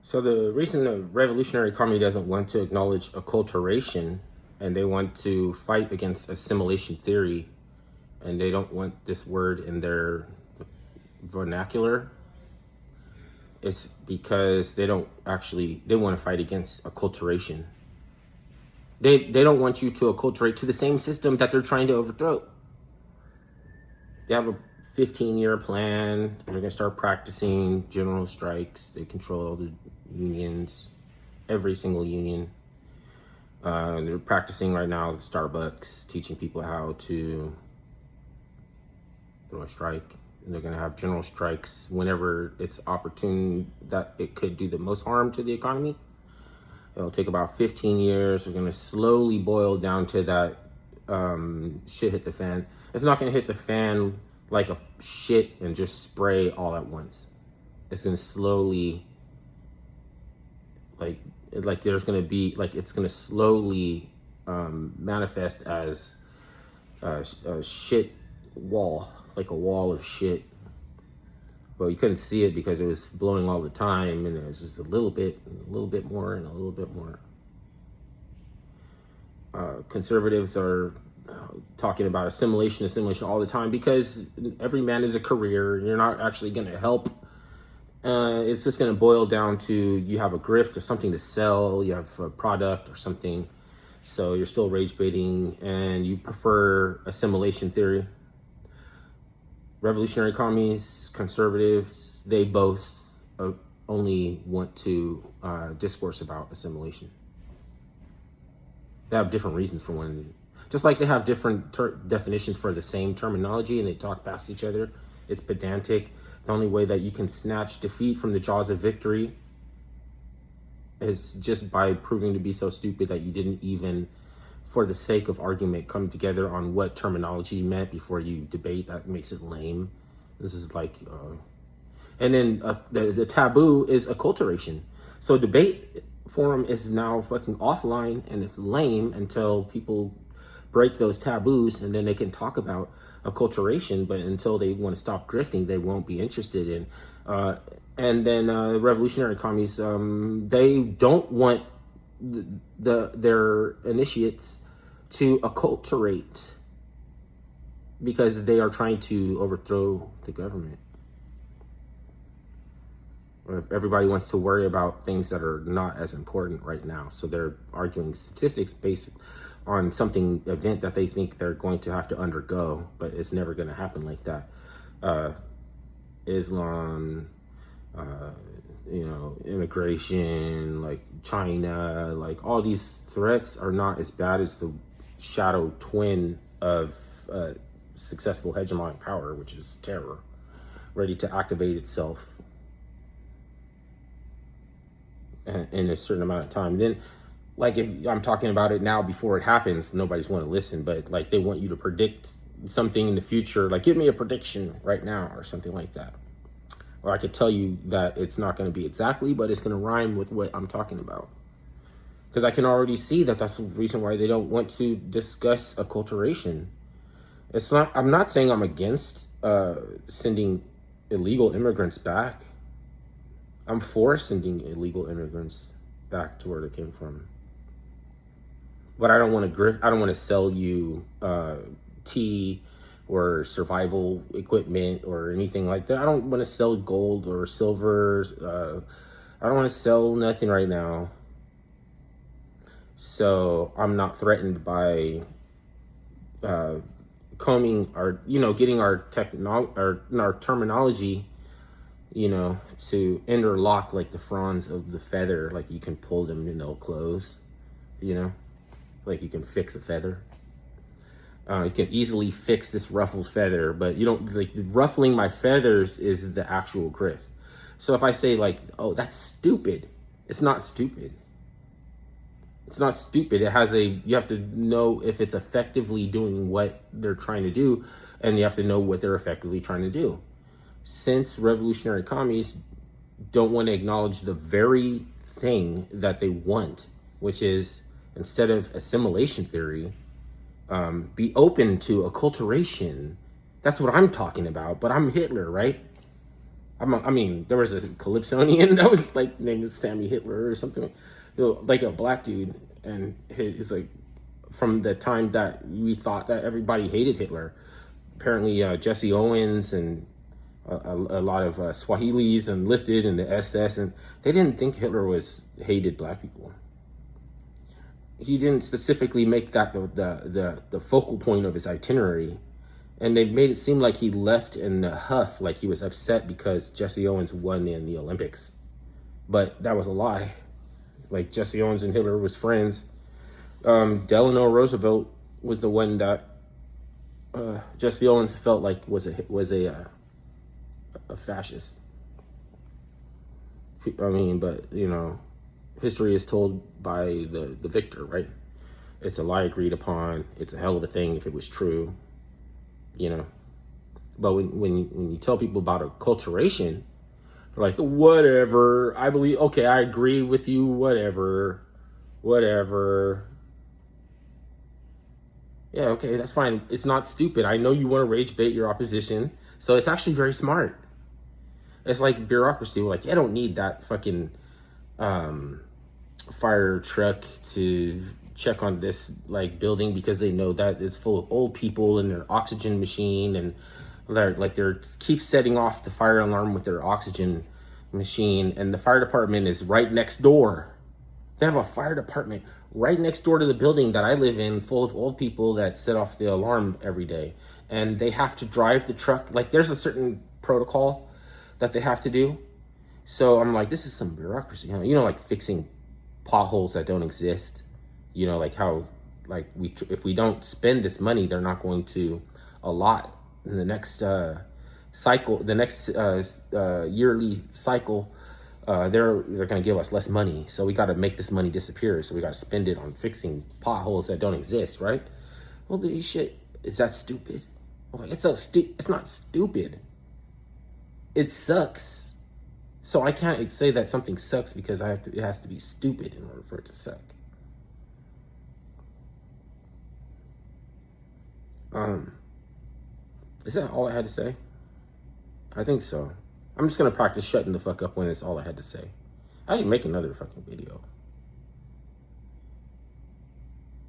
So the reason the revolutionary community doesn't want to acknowledge acculturation and they want to fight against assimilation theory and they don't want this word in their vernacular is because they want to fight against acculturation. They don't want you to acculturate to the same system that they're trying to overthrow. They have a 15-year plan. They're going to start practicing general strikes. They control the unions, every single union. They're practicing right now at Starbucks, teaching people how to throw a strike. And they're going to have general strikes whenever it's opportune that it could do the most harm to the economy. It'll take about 15 years. We're going to slowly boil down to that shit hit the fan. It's not going to hit the fan like a shit and just spray all at once. It's going to slowly, like there's going to be, like it's going to slowly manifest as a shit wall, like a wall of shit. Well, you couldn't see it because it was blowing all the time, and it was just a little bit more, and a little bit more. Conservatives are talking about assimilation all the time because every man is a career. You're not actually going to help. It's just going to boil down to you have a grift or something to sell, you have a product or something, so you're still rage baiting, and you prefer assimilation theory. Revolutionary commies, conservatives, they both only want to discourse about assimilation. They have different reasons for one. Just like they have different definitions for the same terminology and they talk past each other. It's pedantic. The only way that you can snatch defeat from the jaws of victory is just by proving to be so stupid that you didn't even, for the sake of argument, come together on what terminology meant before you debate. That makes it lame. This is like, and then the taboo is acculturation. So debate forum is now fucking offline and it's lame until people break those taboos, and then they can talk about acculturation. But until they want to stop drifting, they won't be interested in. And then revolutionary commies, they don't want their initiates to acculturate because they are trying to overthrow the government. Everybody wants to worry about things that are not as important right now. So they're arguing statistics based on something event that they think they're going to have to undergo, but it's never going to happen like that. Islam, immigration, like China, like all these threats are not as bad as the shadow twin of successful hegemonic power, which is terror, ready to activate itself in a certain amount of time. Then, like, if I'm talking about it now before it happens, nobody's want to listen, but like they want you to predict something in the future, like give me a prediction right now or something like that. Or I could tell you that it's not going to be exactly, but it's going to rhyme with what I'm talking about. Because I can already see that that's the reason why they don't want to discuss acculturation. It's not, I'm not saying I'm against sending illegal immigrants back. I'm for sending illegal immigrants back to where they came from. But I don't want to sell you tea or survival equipment or anything like that. I don't want to sell gold or silver. I don't want to sell nothing right now. So I'm not threatened by combing our, getting our terminology, to interlock like the fronds of the feather. Like you can pull them and they'll close, like you can fix a feather. You can easily fix this ruffled feather, but you don't, like, ruffling my feathers is the actual grift. So if I say like, oh, that's stupid, it's not stupid. It's not stupid. You have to know if it's effectively doing what they're trying to do, and you have to know what they're effectively trying to do. Since revolutionary commies don't want to acknowledge the very thing that they want, which is, instead of assimilation theory, be open to acculturation. That's what I'm talking about, but I'm Hitler, right? I mean, there was a Calypsonian that was like named Sammy Hitler or something, like a black dude, and he's like from the time that we thought that everybody hated Hitler. Apparently, Jesse Owens and a lot of Swahilis enlisted in the SS, and they didn't think Hitler hated black people. He didn't specifically make that the focal point of his itinerary. And they made it seem like he left in a huff, like he was upset because Jesse Owens won in the Olympics. But that was a lie. Like, Jesse Owens and Hitler was friends. Delano Roosevelt was the one that Jesse Owens felt like was a fascist. I mean, but, you know, history is told by the victor, right? It's a lie agreed upon. It's a hell of a thing if it was true. You know, but when you tell people about acculturation, they're like, whatever, I believe, okay, I agree with you, whatever. Yeah, okay, that's fine. It's not stupid. I know you want to rage bait your opposition, so it's actually very smart. It's like bureaucracy. We're like, I don't need that fucking fire truck to check on this like building because they know that it's full of old people and their oxygen machine, and they're keep setting off the fire alarm with their oxygen machine, and the fire department is right next door. They have a fire department right next door to the building that I live in, full of old people that set off the alarm every day, and they have to drive the truck. Like, there's a certain protocol that they have to do. So I'm like, this is some bureaucracy, you know, like fixing potholes that don't exist. You know, like how, like, if we don't spend this money, they're not going to allot in the next cycle, the next yearly cycle. They're going to give us less money, so we got to make this money disappear. So we got to spend it on fixing potholes that don't exist, right? Well, this shit, is that stupid? I'm like, it's not stupid. It sucks. So I can't say that something sucks because it has to be stupid in order for it to suck. Is that all I had to say? I think so. I'm just gonna practice shutting the fuck up when it's all I had to say. I can make another fucking video.